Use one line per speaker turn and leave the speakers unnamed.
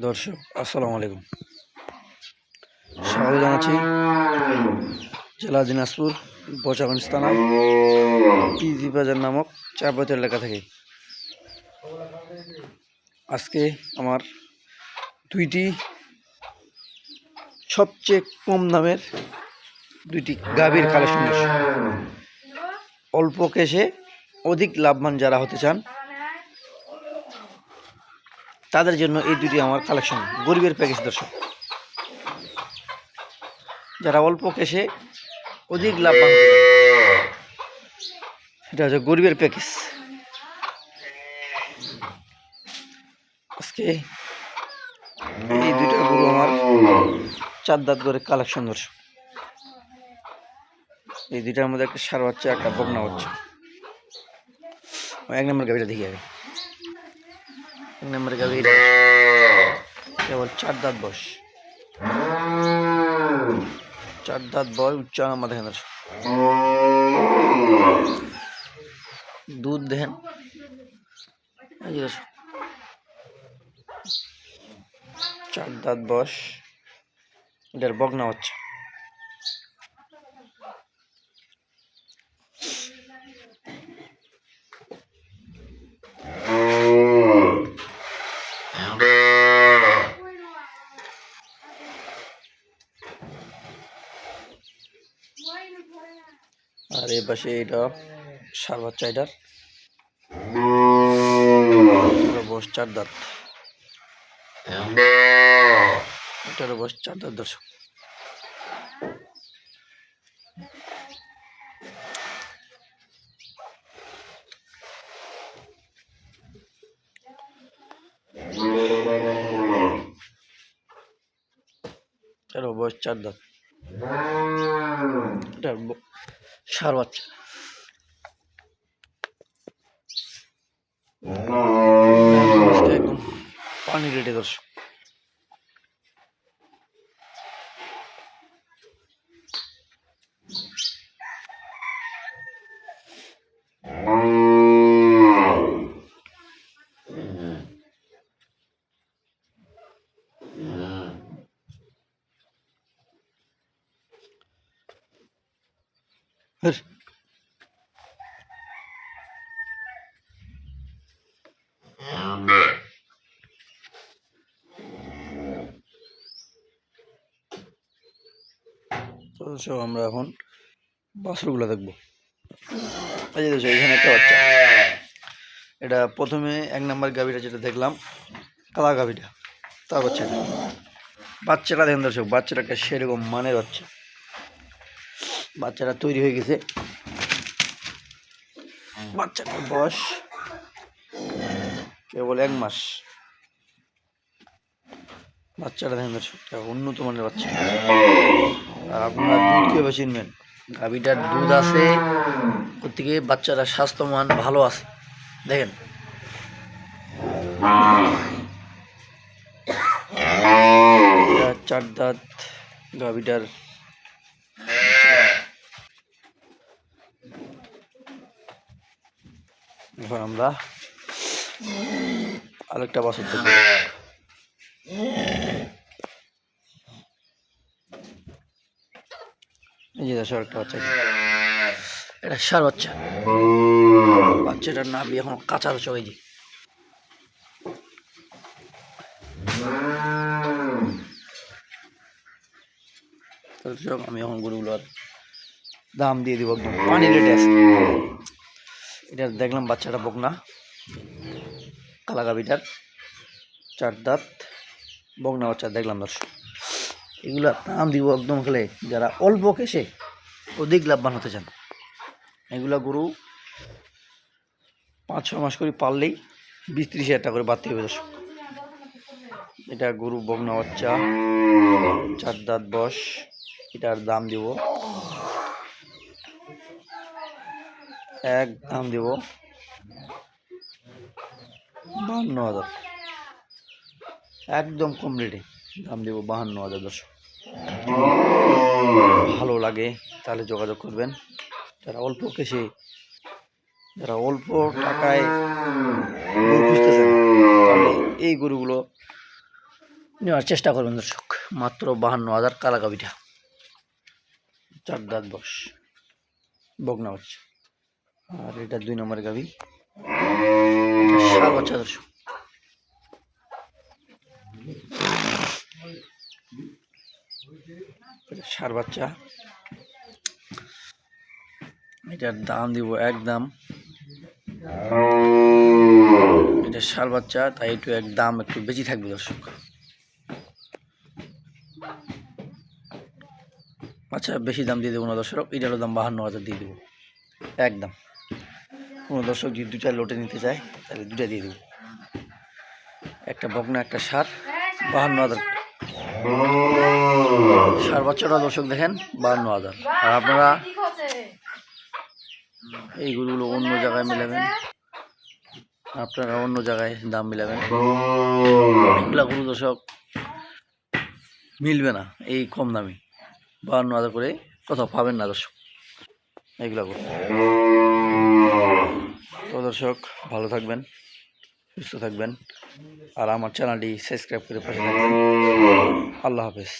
দর্শক আসসালামু আলাইকুম। স্বাগত জানাচ্ছি জেলা দিনাজপুর বচাগঞ্জ থানা পিজি বাজার নামক চাপাতি এলাকা থেকে। আজকে আমার দুইটি সবচেয়ে কম দামের দুইটি গাভীর কালেকশন, অল্প কেশে অধিক লাভবান যারা হতে চান তাদের জন্য এই দুটি আমার কালেকশন, গরিবের প্যাকেজ। দর্শক, যারা অল্প কেশে অধিক লাভবান হতে চান, এটা হচ্ছে গরিবের প্যাকেজ। আজকে এই দুইটা গরু আমার 4 দাঁত করে কালেকশন। দর্শক, এই দুইটার মধ্যে একটা ষাঁড় বাচ্চা, একটা বকনা বাচ্চা। 1 নম্বর গাভীটা দেখি আগে। 1 নম্বর গাভী কেবল 4 দাঁত বয়স, 4 দাঁত বয়স। উচ্চারণ আমার দেখেন দর্শক, দুধ দেখেন। এই যে দর্শক, 4 দাঁত বয়স, এটার বকনা বাচ্চা। আর এই পাশে এটা ষাঁড় বাচ্চা, এটার বয়স 4 দাঁত, এটারও বয়স 4 দাঁত। দর্শক, এটারও বয়স 4 দাঁত, এটার ষাঁড় বাচ্চা। একদম পানি রেডি। দর্শক, তো আমরা এখন বাছুরগুলো দেখবো। এই যে এখানে একটা বাচ্চা, এটা প্রথমে 1 নম্বর গাভীটা যেটা দেখলাম, কালা গাভীটা, তার বাচ্চাটা দেখেন দর্শক। বাচ্চাটাকে সেরকম মানের বাচ্চা, বাচ্চাটা তৈরি হয়ে গেছে। বাচ্চাটার বয়স কেবল 1 মাস। বাচ্চাটা দেখেন দর্শক, উন্নত মানের বাচ্চা। আর আপনারা দুধ কীভাবে চিনবেন? গাভীটার দুধ আছে, ওদিকে বাচ্চাটার স্বাস্থ্যমান ভালো আছে। দেখেন, এটা 4 দাঁত গাভীটার। এখন আমরা আরেকটা বাছুর দেখব। এই যে দর্শক, একটা বাচ্চা, এটা ষাঁড় বাচ্চা। বাচ্চাটার নাভি এখন কাঁচা দর্শক। এই যে দর্শক, আমি এখন গরুগুলোর দাম দিয়ে দিব, একদম পানি রেটে আছে। এটা দেখলাম বাচ্চাটা বকনা, কালা গাভীটার 4 দাঁত বকনা বাচ্চা দেখলাম। দর্শক, এগুলা দাম দিব একদম খেলে যারা অল্প কেসে অধিক লাভবান হতে চান। এগুলা গরু 5-6 মাস করে পারলেই 20-30 হাজার টাকা করে বাড়তে হবে। দর্শক, এটা গরু বকনা বাচ্চা, 4 দাঁত বয়স। এটার দাম দিব দাম দিব 52,000, একদম কম রেটে দাম দেব 52,000। দর্শক, ভালো লাগে তাহলে যোগাযোগ করবেন। যারা অল্প কেসে, যারা অল্প টাকায় গরু খুঁজতেছেন, তাহলে এই গরুগুলো নেওয়ার চেষ্টা করবেন দর্শক। মাত্র 52,000 কালা গাভিটা, 4 দাঁত বয়স, বকনা বাচ্চা। আর এটা 2 নম্বর গাভি, ষাঁড় বাচ্চা দর্শক। ষাঁড় বাচ্চা, এটার দাম দিব একদম, এটা ষাঁড় বাচ্চা তাই একটু দাম একটু বেশি থাকবে দর্শক। আচ্ছা, বেশি দাম দিয়ে দেবো না দর্শক, এটারও দাম 52,000 দিয়ে দেবো একদম। কোনো দর্শক যদি 2টা লোটে নিতে চায় তাহলে 2টা দিয়ে দেবো, একটা বকনা একটা ষাঁড়, 52,000। ষাঁড় বাচ্চাটা দর্শক দেখেন 52,000। আর আপনারা এই গরুগুলো অন্য জায়গায় মিলাবেন, আপনারা অন্য জায়গায় দাম মিলাবেন, এগুলা গরু দর্শক মিলবে না এই কম দামি 52,000 করে কোথাও পাবেন না দর্শক এইগুলা গরু। তো দর্শক ভালো থাকবেন, সুস্থ থাকবেন, আর আমার চ্যানেলটি সাবস্ক্রাইব করে পাশে থাকবেন। আল্লাহ হাফেজ।